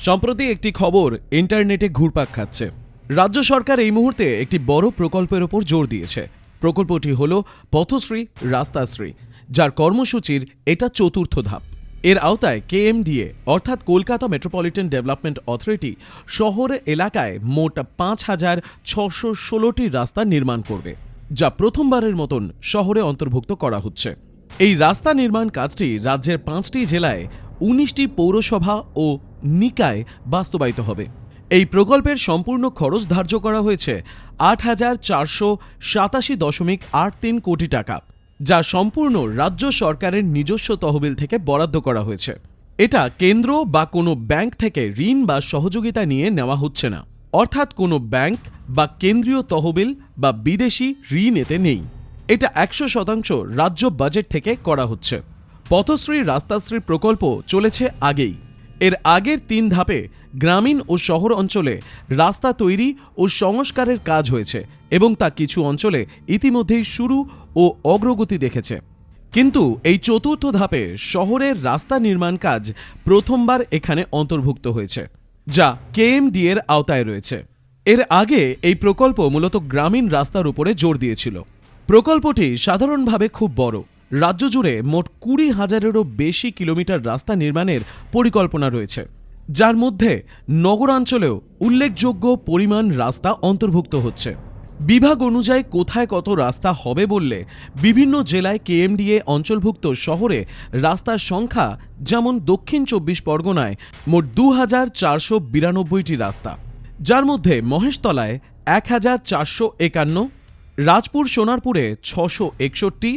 সম্প্রতি একটি খবর ইন্টারনেটে ঘুরপাক খাচ্ছে। রাজ্য সরকার এই মুহূর্তে একটি বড় প্রকল্পের ওপর জোর দিয়েছে। প্রকল্পটি হল পথশ্রী রাস্তাশ্রী, যার কর্মসূচির এটা চতুর্থ ধাপ। এর আওতায় কেএমডিএ অর্থাৎ কলকাতা মেট্রোপলিটন ডেভেলপমেন্ট অথরিটি শহর এলাকায় মোট ৫,৬১৬টি রাস্তা নির্মাণ করবে, যা প্রথমবারের মতন শহরে অন্তর্ভুক্ত করা হচ্ছে। এই রাস্তা নির্মাণ কাজটি রাজ্যের ৫টি জেলায় ১৯টি পৌরসভা ও নিকায় বাস্তবায়িত হবে। এই প্রকল্পের সম্পূর্ণ খরচ ধার্য করা হয়েছে ৮,৪৮৭.৮৩ কোটি টাকা, যা সম্পূর্ণ রাজ্য সরকারের নিজস্ব তহবিল থেকে বরাদ্দ করা হয়েছে। এটা কেন্দ্র বা কোনো ব্যাংক থেকে ঋণ বা সহযোগিতা নিয়ে নেওয়া হচ্ছে না, অর্থাৎ কোনো ব্যাংক বা কেন্দ্রীয় তহবিল বা বিদেশি ঋণ এতে নেই। এটা ১০০% রাজ্য বাজেট থেকে করা হচ্ছে। পথশ্রী রাস্তাশ্রী প্রকল্প চলেছে আগেই। এর আগের ৩ ধাপে গ্রামীণ ও শহর অঞ্চলে রাস্তা তৈরি ও সংস্কারের কাজ হয়েছে এবং তা কিছু অঞ্চলে ইতিমধ্যেই শুরু ও অগ্রগতি দেখেছে। কিন্তু এই চতুর্থ ধাপে শহরের রাস্তা নির্মাণ কাজ প্রথমবার এখানে অন্তর্ভুক্ত হয়েছে, যা কেএমডিএর আওতায় রয়েছে। এর আগে এই প্রকল্প মূলত গ্রামীণ রাস্তার উপরে জোর দিয়েছিল। প্রকল্পটি সাধারণভাবে খুব বড়। রাজ্য জুড়ে মোট ২০,০০০-এরও বেশি কিলোমিটার রাস্তা নির্মাণের পরিকল্পনা রয়েছে, যার মধ্যে নগরাঞ্চলেও উল্লেখযোগ্য পরিমাণ রাস্তা অন্তর্ভুক্ত হচ্ছে। বিভাগ অনুযায়ী কোথায় কত রাস্তা হবে বললে বিভিন্ন জেলায় কেএমডিএ অঞ্চলভুক্ত শহরে রাস্তার সংখ্যা, যেমন দক্ষিণ ২৪ পরগনায় মোট ২,৪৯২টি রাস্তা, যার মধ্যে মহেশতলায় ১,৪৫১, রাজপুর সোনারপুরে ৬৬১,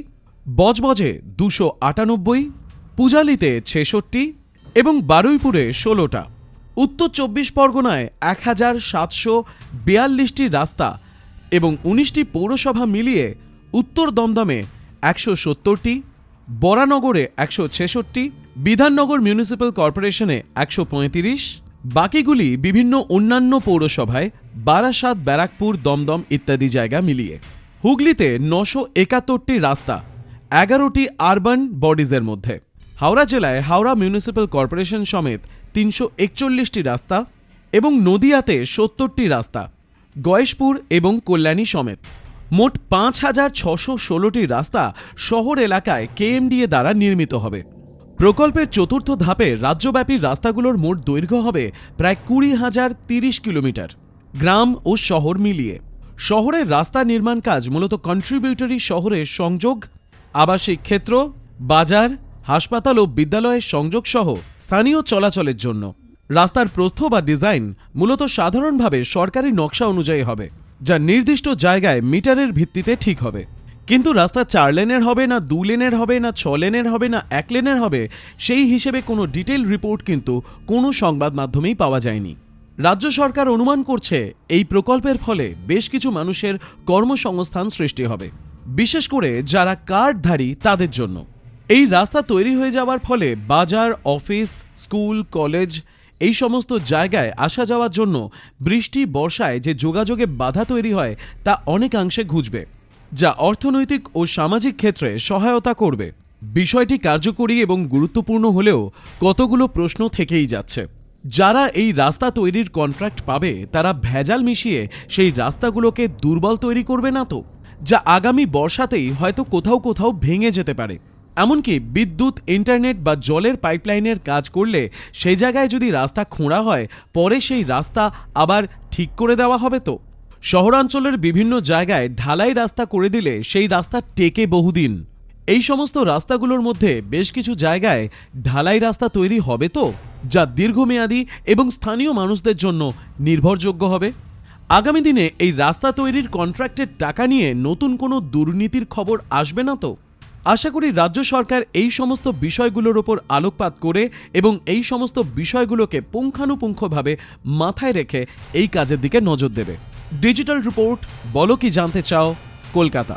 বজবজে ২৯৮, পূজালিতে ৬৬ এবং বারুইপুরে ১৬টা। উত্তর ২৪ পরগনায় ১,৭৪২টি রাস্তা এবং ১৯টি পৌরসভা মিলিয়ে উত্তর দমদমে ১৭০টি, বরানগরে ১৬৬, বিধাননগর মিউনিসিপ্যাল কর্পোরেশনে ১৩৫, বাকিগুলি বিভিন্ন অন্যান্য পৌরসভায় বারাসাত, ব্যারাকপুর, দমদম ইত্যাদি জায়গা মিলিয়ে। হুগলিতে ৯৭১টি রাস্তা ১১টি আরবান বডিজের মধ্যে। হাওড়া জেলায় হাওড়া মিউনিসিপ্যাল কর্পোরেশন সমেত ৩৪১টি রাস্তা এবং নদিয়াতে ৭০টি রাস্তা, গয়েশপুর এবং কল্যাণী সমেত। মোট ৫,৬১৬টি রাস্তা শহর এলাকায় কেএমডিএ দ্বারা নির্মিত হবে। প্রকল্পের চতুর্থ ধাপে রাজ্যব্যাপী রাস্তাগুলোর মোট দৈর্ঘ্য হবে প্রায় ২০,০৩০ কিলোমিটার, গ্রাম ও শহর মিলিয়ে। শহরের রাস্তা নির্মাণ কাজ মূলত কন্ট্রিবিউটরি শহরের সংযোগ, আবাসিক ক্ষেত্র, বাজার, হাসপাতাল ও বিদ্যালয়ের সংযোগ সহ স্থানীয় চলাচলের জন্য। রাস্তার প্রস্থ বা ডিজাইন মূলত সাধারণভাবে সরকারি নকশা অনুযায়ী হবে, যা নির্দিষ্ট জায়গায় মিটারের ভিত্তিতে ঠিক হবে। কিন্তু রাস্তা ৪ লেনের হবে না ২ লেনের হবে না ৬ লেনের হবে না ১ লেনের হবে, সেই হিসেবে কোনো ডিটেইল রিপোর্ট কিন্তু কোনো সংবাদ মাধ্যমেই পাওয়া যায়নি। রাজ্য সরকার অনুমান করছে এই প্রকল্পের ফলে বেশ কিছু মানুষের কর্মসংস্থান সৃষ্টি হবে, বিশেষ করে যারা কার্ডধারী তাদের জন্য। এই রাস্তা তৈরি হয়ে যাওয়ার ফলে বাজার, অফিস, স্কুল, কলেজ এই সমস্ত জায়গায় আসা যাওয়ার জন্য বৃষ্টি বর্ষায় যে যোগাযোগে বাধা তৈরি হয় তা অনেকাংশে ঘুচবে, যা অর্থনৈতিক ও সামাজিক ক্ষেত্রে সহায়তা করবে। বিষয়টি কার্যকরী এবং গুরুত্বপূর্ণ হলেও কতগুলো প্রশ্ন থেকেই যাচ্ছে। যারা এই রাস্তা তৈরির কন্ট্রাক্ট পাবে তারা ভেজাল মিশিয়ে সেই রাস্তাগুলোকে দুর্বল তৈরি করবে না তো, যা আগামী বর্ষাতেই হয়তো কোথাও কোথাও ভেঙে যেতে পারে। এমনকি বিদ্যুৎ, ইন্টারনেট বা জলের পাইপলাইনের কাজ করলে সেই জায়গায় যদি রাস্তা খোঁড়া হয়, পরে সেই রাস্তা আবার ঠিক করে দেওয়া হবে তো। শহরাঞ্চলের বিভিন্ন জায়গায় ঢালাই রাস্তা করে দিলে সেই রাস্তা টেকে বহুদিন। এই সমস্ত রাস্তাগুলোর মধ্যে বেশ কিছু জায়গায় ঢালাই রাস্তা তৈরি হবে তো, যা দীর্ঘমেয়াদী এবং স্থানীয় মানুষদের জন্য নির্ভরযোগ্য হবে। আগামী দিনে এই রাস্তা তৈরির কন্ট্রাক্টের টাকা নিয়ে নতুন কোনো দুর্নীতির খবর আসবে না তো। আশা করি রাজ্য সরকার এই সমস্ত বিষয়গুলোর ওপর আলোকপাত করে এবং এই সমস্ত বিষয়গুলোকে পুঙ্খানুপুঙ্খভাবে মাথায় রেখে এই কাজের দিকে নজর দেবে। ডিজিটাল রিপোর্ট, বলো কি জানতে চাও, কলকাতা।